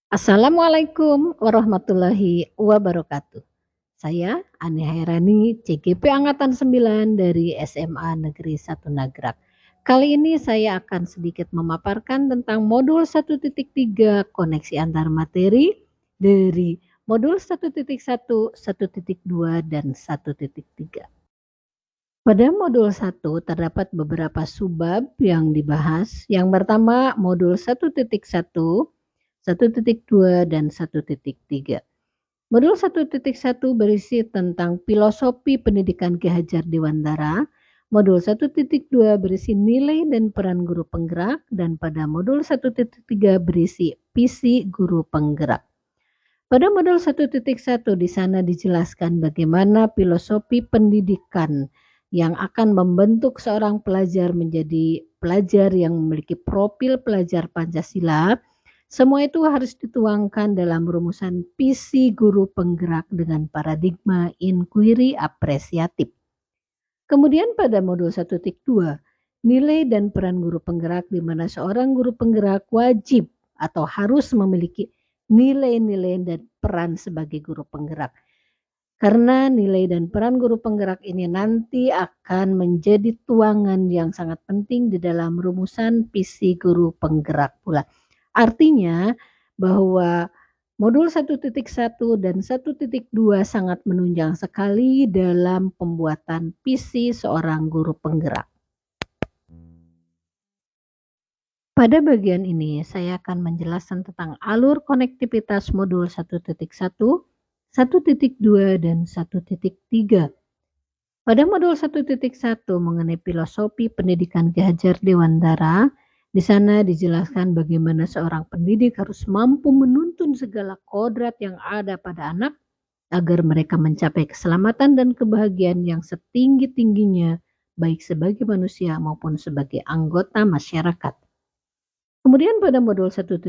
Assalamualaikum warahmatullahi wabarakatuh. Saya Ani Hairani, CGP Angkatan 9 dari SMA Negeri 1 Nagrak. Kali ini saya akan sedikit memaparkan tentang modul 1.3 koneksi antar materi dari modul 1.1, 1.2, dan 1.3. Pada modul 1 terdapat beberapa subbab yang dibahas. Yang pertama modul 1.1, 1.2, dan 1.3. Modul 1.1 berisi tentang filosofi pendidikan Ki Hajar Dewantara. Modul 1.2 berisi nilai dan peran guru penggerak, dan pada modul 1.3 berisi visi guru penggerak. Pada modul 1.1 di sana dijelaskan bagaimana filosofi pendidikan yang akan membentuk seorang pelajar menjadi pelajar yang memiliki profil pelajar Pancasila. Semua itu harus dituangkan dalam rumusan visi guru penggerak dengan paradigma inquiry apresiatif. Kemudian pada modul 1.2, nilai dan peran guru penggerak di mana seorang guru penggerak wajib atau harus memiliki nilai-nilai dan peran sebagai guru penggerak. Karena nilai dan peran guru penggerak ini nanti akan menjadi tuangan yang sangat penting di dalam rumusan visi guru penggerak pula. Artinya bahwa modul 1.1 dan 1.2 sangat menunjang sekali dalam pembuatan visi seorang guru penggerak. Pada bagian ini saya akan menjelaskan tentang alur konektivitas modul 1.1, 1.2, dan 1.3. Pada modul 1.1 mengenai filosofi pendidikan Ki Hajar Dewantara, di sana dijelaskan bagaimana seorang pendidik harus mampu menuntun segala kodrat yang ada pada anak agar mereka mencapai keselamatan dan kebahagiaan yang setinggi-tingginya, baik sebagai manusia maupun sebagai anggota masyarakat. Kemudian pada modul 1.2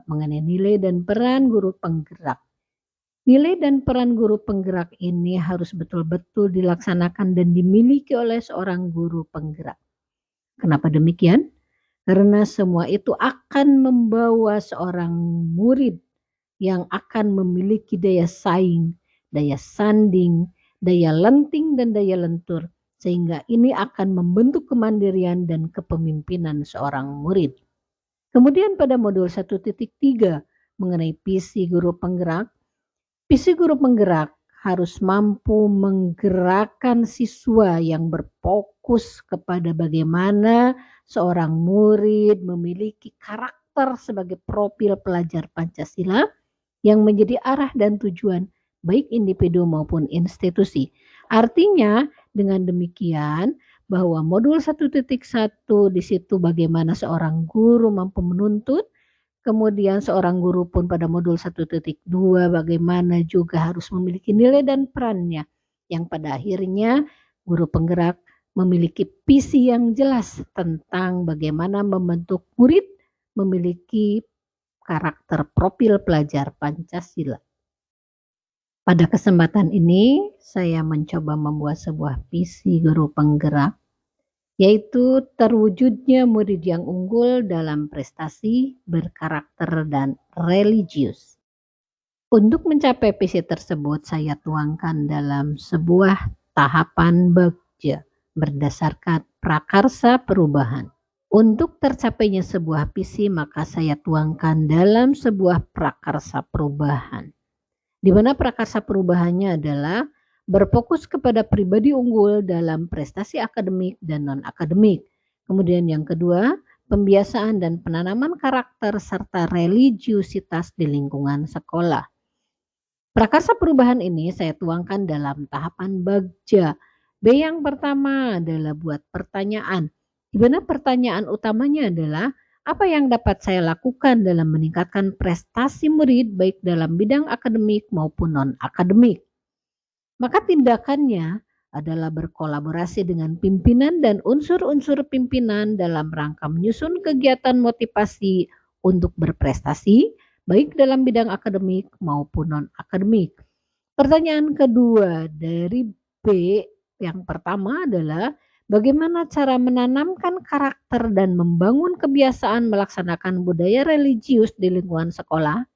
mengenai nilai dan peran guru penggerak. Nilai dan peran guru penggerak ini harus betul-betul dilaksanakan dan dimiliki oleh seorang guru penggerak. Kenapa demikian? Karena semua itu akan membawa seorang murid yang akan memiliki daya saing, daya sanding, daya lenting, dan daya lentur. Sehingga ini akan membentuk kemandirian dan kepemimpinan seorang murid. Kemudian pada modul 1.3 mengenai visi guru penggerak, visi guru penggerak harus mampu menggerakkan siswa yang berfokus kepada bagaimana seorang murid memiliki karakter sebagai profil pelajar Pancasila yang menjadi arah dan tujuan baik individu maupun institusi. Artinya dengan demikian bahwa modul 1.1 di situ bagaimana seorang guru mampu menuntut, kemudian seorang guru pun pada modul 1.2 bagaimana juga harus memiliki nilai dan perannya, yang pada akhirnya guru penggerak memiliki visi yang jelas tentang bagaimana membentuk murid memiliki karakter profil pelajar Pancasila. Pada kesempatan ini saya mencoba membuat sebuah visi guru penggerak, yaitu terwujudnya murid yang unggul dalam prestasi, berkarakter, dan religius. Untuk mencapai visi tersebut saya tuangkan dalam sebuah tahapan bagja berdasarkan prakarsa perubahan. Untuk tercapainya sebuah visi maka saya tuangkan dalam sebuah prakarsa perubahan. Di mana prakarsa perubahannya adalah berfokus kepada pribadi unggul dalam prestasi akademik dan non-akademik. Kemudian yang kedua, pembiasaan dan penanaman karakter serta religiusitas di lingkungan sekolah. Prakarsa perubahan ini saya tuangkan dalam tahapan bagja. B yang pertama adalah buat pertanyaan, di mana pertanyaan utamanya adalah apa yang dapat saya lakukan dalam meningkatkan prestasi murid baik dalam bidang akademik maupun non-akademik. Maka tindakannya adalah berkolaborasi dengan pimpinan dan unsur-unsur pimpinan dalam rangka menyusun kegiatan motivasi untuk berprestasi baik dalam bidang akademik maupun non-akademik. Pertanyaan kedua dari B yang pertama adalah bagaimana cara menanamkan karakter dan membangun kebiasaan melaksanakan budaya religius di lingkungan sekolah?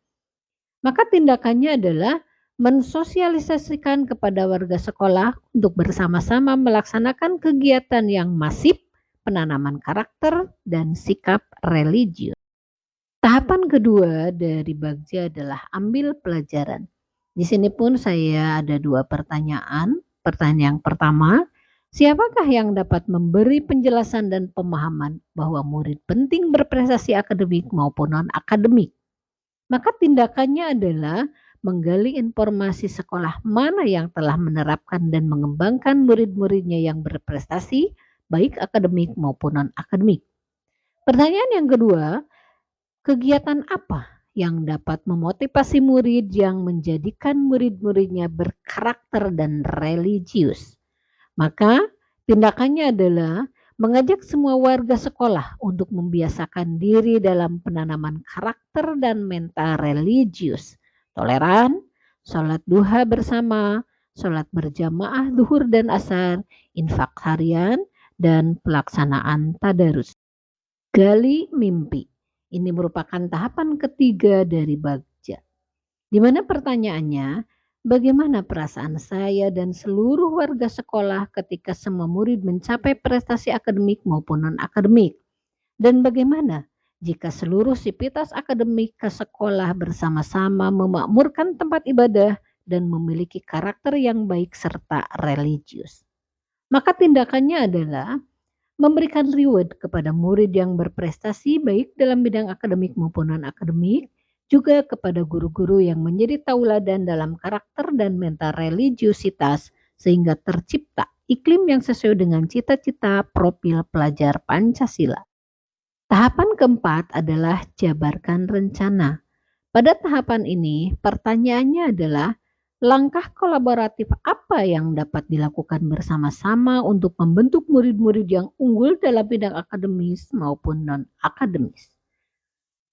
Maka tindakannya adalah mensosialisasikan kepada warga sekolah untuk bersama-sama melaksanakan kegiatan yang masif, penanaman karakter, dan sikap religius. Tahapan kedua dari Bagja adalah ambil pelajaran. Di sini pun saya ada dua pertanyaan. Pertanyaan yang pertama, siapakah yang dapat memberi penjelasan dan pemahaman bahwa murid penting berprestasi akademik maupun non-akademik? Maka tindakannya adalah menggali informasi sekolah mana yang telah menerapkan dan mengembangkan murid-muridnya yang berprestasi, baik akademik maupun non-akademik. Pertanyaan yang kedua, kegiatan apa yang dapat memotivasi murid yang menjadikan murid-muridnya berkarakter dan religius? Maka tindakannya adalah mengajak semua warga sekolah untuk membiasakan diri dalam penanaman karakter dan mental religius, toleran, sholat duha bersama, sholat berjamaah duhur dan asar, infak harian, dan pelaksanaan tadarus. Gali mimpi. Ini merupakan tahapan ketiga dari Bagja. Di mana pertanyaannya, bagaimana perasaan saya dan seluruh warga sekolah ketika semua murid mencapai prestasi akademik maupun non-akademik? Dan bagaimana jika seluruh sivitas akademik ke sekolah bersama-sama memakmurkan tempat ibadah dan memiliki karakter yang baik serta religius? Maka tindakannya adalah memberikan reward kepada murid yang berprestasi baik dalam bidang akademik maupun non-akademik, juga kepada guru-guru yang menjadi tauladan dalam karakter dan mental religiusitas sehingga tercipta iklim yang sesuai dengan cita-cita profil pelajar Pancasila. Tahapan keempat adalah jabarkan rencana. Pada tahapan ini, pertanyaannya adalah langkah kolaboratif apa yang dapat dilakukan bersama-sama untuk membentuk murid-murid yang unggul dalam bidang akademis maupun non-akademis.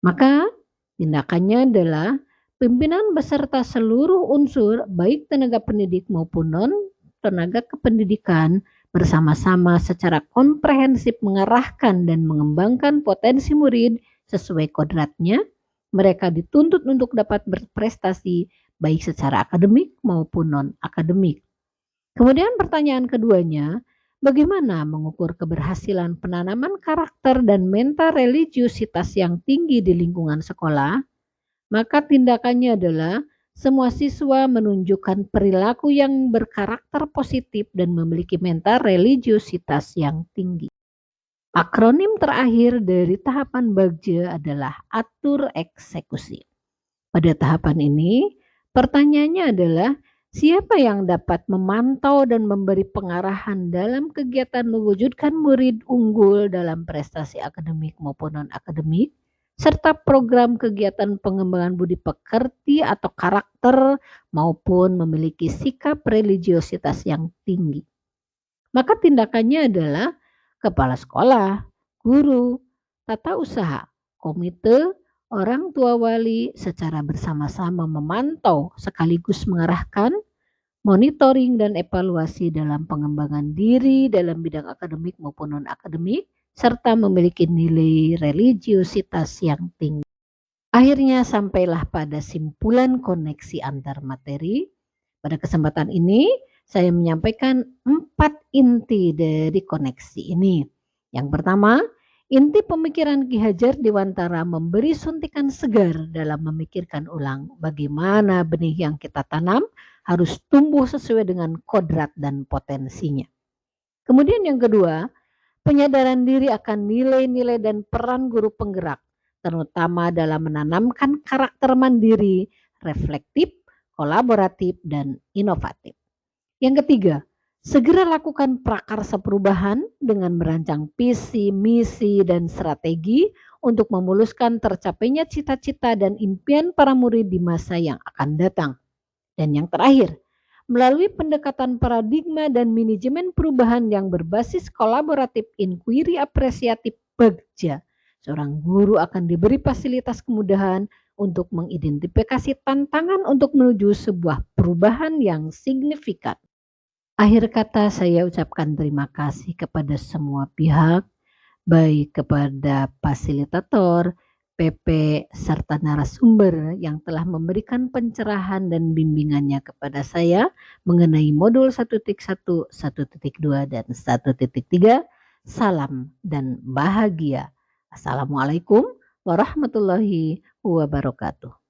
Maka tindakannya adalah pimpinan beserta seluruh unsur baik tenaga pendidik maupun non-tenaga kependidikan bersama-sama secara komprehensif mengarahkan dan mengembangkan potensi murid sesuai kodratnya. Mereka dituntut untuk dapat berprestasi baik secara akademik maupun non-akademik. Kemudian pertanyaan keduanya, bagaimana mengukur keberhasilan penanaman karakter dan mental religiusitas yang tinggi di lingkungan sekolah? Maka tindakannya adalah semua siswa menunjukkan perilaku yang berkarakter positif dan memiliki mental religiusitas yang tinggi. Akronim terakhir dari tahapan Bagja adalah atur eksekusi. Pada tahapan ini, pertanyaannya adalah siapa yang dapat memantau dan memberi pengarahan dalam kegiatan mewujudkan murid unggul dalam prestasi akademik maupun non-akademik, serta program kegiatan pengembangan budi pekerti atau karakter maupun memiliki sikap religiositas yang tinggi. Maka tindakannya adalah kepala sekolah, guru, tata usaha, komite, orang tua wali secara bersama-sama memantau sekaligus mengarahkan, monitoring dan evaluasi dalam pengembangan diri dalam bidang akademik maupun non-akademik, serta memiliki nilai religiusitas yang tinggi. Akhirnya sampailah pada simpulan koneksi antar materi. Pada kesempatan ini saya menyampaikan 4 inti dari koneksi ini. Yang pertama, inti pemikiran Ki Hajar Dewantara memberi suntikan segar dalam memikirkan ulang bagaimana benih yang kita tanam harus tumbuh sesuai dengan kodrat dan potensinya. Kemudian yang kedua, penyadaran diri akan nilai-nilai dan peran guru penggerak, terutama dalam menanamkan karakter mandiri, reflektif, kolaboratif, dan inovatif. Yang ketiga, segera lakukan prakarsa perubahan dengan merancang visi, misi, dan strategi untuk memuluskan tercapainya cita-cita dan impian para murid di masa yang akan datang. Dan yang terakhir, melalui pendekatan paradigma dan manajemen perubahan yang berbasis kolaboratif inquiry apresiatif Bagja, seorang guru akan diberi fasilitas kemudahan untuk mengidentifikasi tantangan untuk menuju sebuah perubahan yang signifikan. Akhir kata saya ucapkan terima kasih kepada semua pihak, baik kepada fasilitator, PP, serta narasumber yang telah memberikan pencerahan dan bimbingannya kepada saya mengenai modul 1.1, 1.2, dan 1.3. Salam dan bahagia. Assalamualaikum warahmatullahi wabarakatuh.